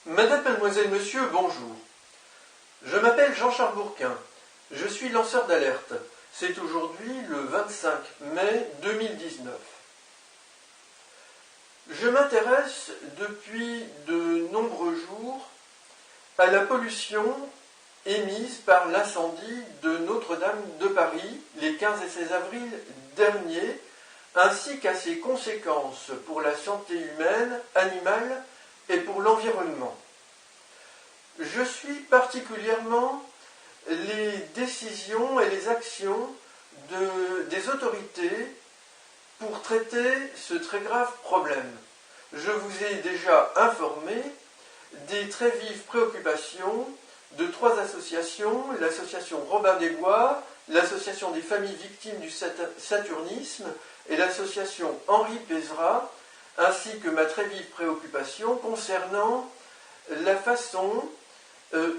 Madame, mademoiselle, monsieur, bonjour. Je m'appelle Jean-Charles Bourquin. Je suis lanceur d'alerte. C'est aujourd'hui le 25 mai 2019. Je m'intéresse depuis de nombreux jours à la pollution émise par l'incendie de Notre-Dame de Paris les 15 et 16 avril dernier, ainsi qu'à ses conséquences pour la santé humaine, animale et pour l'environnement. Je suis particulièrement les décisions et les actions des autorités pour traiter ce très grave problème. Je vous ai déjà informé des très vives préoccupations de trois associations, l'association Robin des Bois, l'association des familles victimes du saturnisme et l'association Henri Pézra, ainsi que ma très vive préoccupation concernant la façon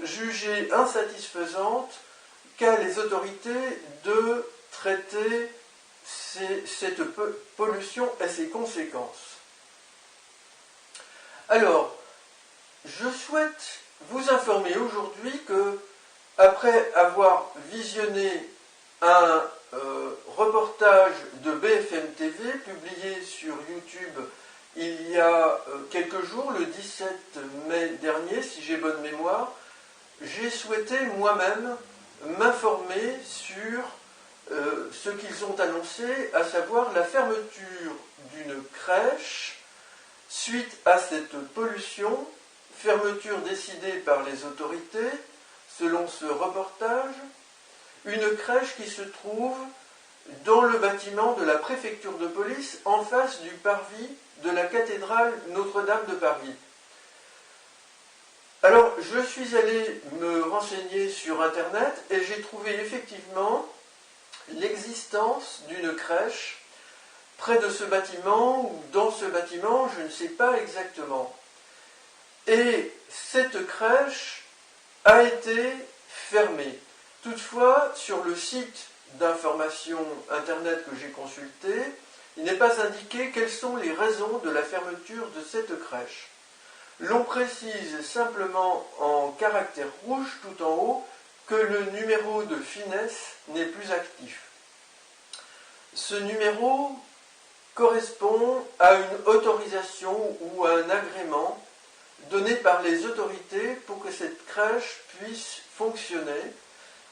jugée insatisfaisante qu'a les autorités de traiter cette pollution et ses conséquences. Alors, je souhaite vous informer aujourd'hui que, après avoir visionné un reportage de BFM TV publié sur YouTube il y a quelques jours, le 17 mai dernier, si j'ai bonne mémoire, j'ai souhaité moi-même m'informer sur ce qu'ils ont annoncé, à savoir la fermeture d'une crèche suite à cette pollution, fermeture décidée par les autorités, selon ce reportage, une crèche qui se trouve dans le bâtiment de la préfecture de police en face du parvis de la cathédrale Notre-Dame de Paris. Alors, je suis allé me renseigner sur Internet et j'ai trouvé effectivement l'existence d'une crèche près de ce bâtiment ou dans ce bâtiment, je ne sais pas exactement. Et cette crèche a été fermée. Toutefois, sur le site d'information Internet que j'ai consulté, il n'est pas indiqué quelles sont les raisons de la fermeture de cette crèche. L'on précise simplement en caractère rouge tout en haut que le numéro de finesse n'est plus actif. Ce numéro correspond à une autorisation ou à un agrément donné par les autorités pour que cette crèche puisse fonctionner,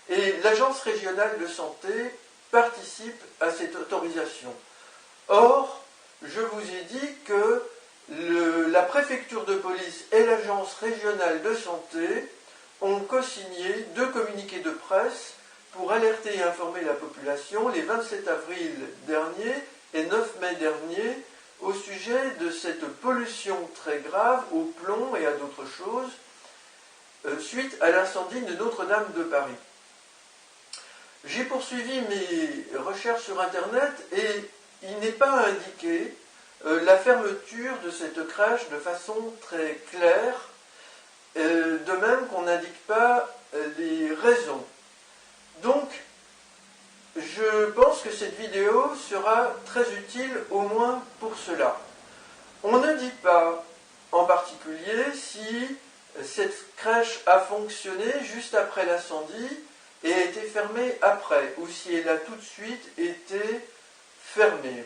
et l'Agence régionale de santé participe à cette autorisation. Or, je vous ai dit que la préfecture de police et l'Agence régionale de santé ont co-signé 2 communiqués de presse pour alerter et informer la population les 27 avril dernier et 9 mai dernier au sujet de cette pollution très grave au plomb et à d'autres choses suite à l'incendie de Notre-Dame de Paris. J'ai poursuivi mes recherches sur Internet et il n'est pas indiqué la fermeture de cette crèche de façon très claire, de même qu'on n'indique pas les raisons. Donc, je pense que cette vidéo sera très utile au moins pour cela. On ne dit pas en particulier si cette crèche a fonctionné juste après l'incendie et a été fermée après, ou si elle a tout de suite été fermée.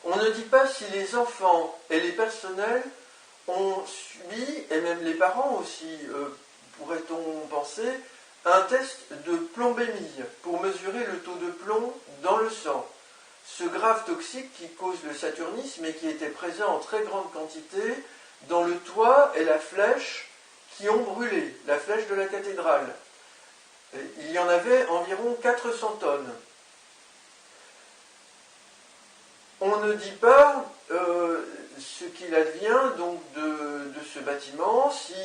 On ne dit pas si les enfants et les personnels ont subi, et même les parents aussi, pourrait-on penser, un test de plombémie pour mesurer le taux de plomb dans le sang. Ce grave toxique qui cause le saturnisme et qui était présent en très grande quantité dans le toit et la flèche qui ont brûlé, la flèche de la cathédrale. Il y en avait environ 400 tonnes. On ne dit pas ce qu'il advient donc de ce bâtiment, si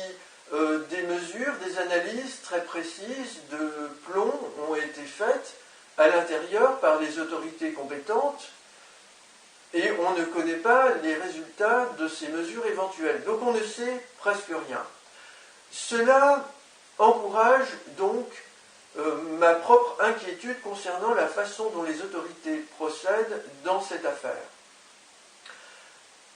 des mesures, des analyses très précises de plomb ont été faites à l'intérieur par les autorités compétentes et on ne connaît pas les résultats de ces mesures éventuelles. Donc on ne sait presque rien. Cela encourage donc ma propre inquiétude concernant la façon dont les autorités procèdent dans cette affaire.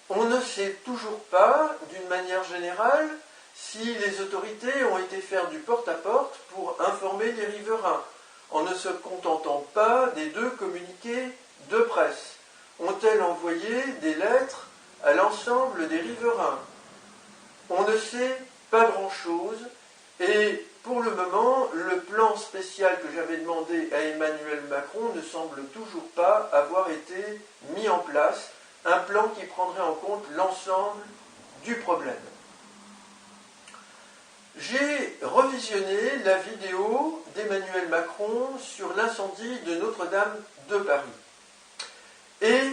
On ne sait toujours pas, d'une manière générale, si les autorités ont été faire du porte-à-porte pour informer les riverains, en ne se contentant pas des 2 communiqués de presse. Ont-elles envoyé des lettres à l'ensemble des riverains? On ne sait pas grand-chose, et pour le moment, le plan spécial que j'avais demandé à Emmanuel Macron ne semble toujours pas avoir été mis en place, un plan qui prendrait en compte l'ensemble du problème. J'ai revisionné la vidéo d'Emmanuel Macron sur l'incendie de Notre-Dame de Paris. Et,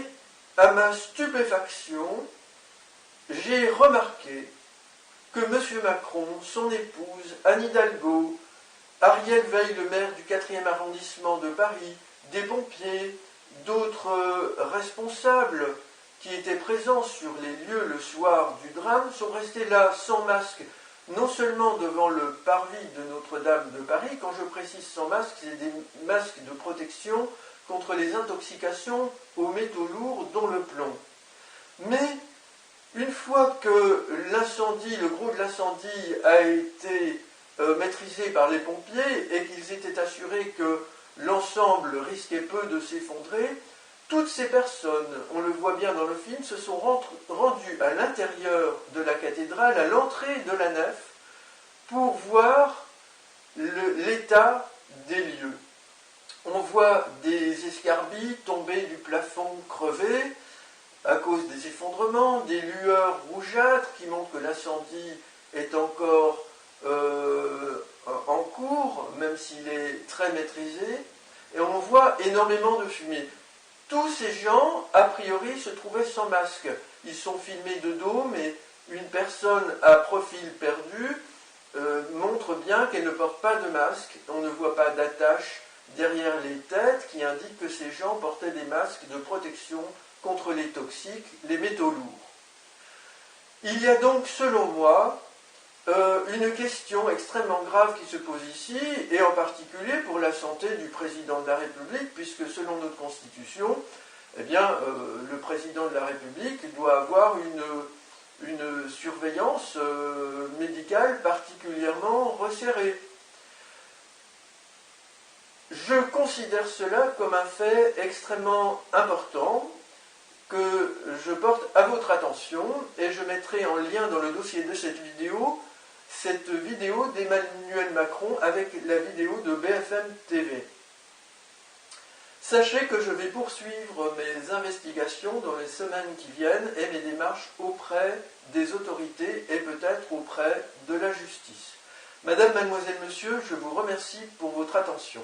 à ma stupéfaction, j'ai remarqué que M. Macron, son épouse, Anne Hidalgo, Ariel Veil, le maire du 4e arrondissement de Paris, des pompiers, d'autres responsables qui étaient présents sur les lieux le soir du drame sont restés là sans masque, non seulement devant le parvis de Notre-Dame de Paris, quand je précise sans masque, c'est des masques de protection contre les intoxications aux métaux lourds, dont le plomb. Mais une fois que l'incendie, le gros de l'incendie a été maîtrisé par les pompiers et qu'ils étaient assurés que l'ensemble risquait peu de s'effondrer, toutes ces personnes, on le voit bien dans le film, se sont rendues à l'intérieur de la cathédrale, à l'entrée de la nef, pour voir l'état des lieux. On voit des escarbilles tomber du plafond crevé à cause des effondrements, des lueurs rougeâtres qui montrent que l'incendie est encore en cours, même s'il est très maîtrisé, et on voit énormément de fumée. Tous ces gens, a priori, se trouvaient sans masque. Ils sont filmés de dos, mais une personne à profil perdu montre bien qu'elle ne porte pas de masque. On ne voit pas d'attache derrière les têtes qui indique que ces gens portaient des masques de protection contre les toxiques, les métaux lourds. Il y a donc, selon moi, une question extrêmement grave qui se pose ici, et en particulier pour la santé du président de la République, puisque selon notre Constitution, eh bien, le président de la République doit avoir une surveillance médicale particulièrement resserrée. Je considère cela comme un fait extrêmement important que je porte à votre attention, et je mettrai en lien dans le dossier de cette vidéo d'Emmanuel Macron avec la vidéo de BFM TV. Sachez que je vais poursuivre mes investigations dans les semaines qui viennent et mes démarches auprès des autorités et peut-être auprès de la justice. Madame, mademoiselle, monsieur, je vous remercie pour votre attention.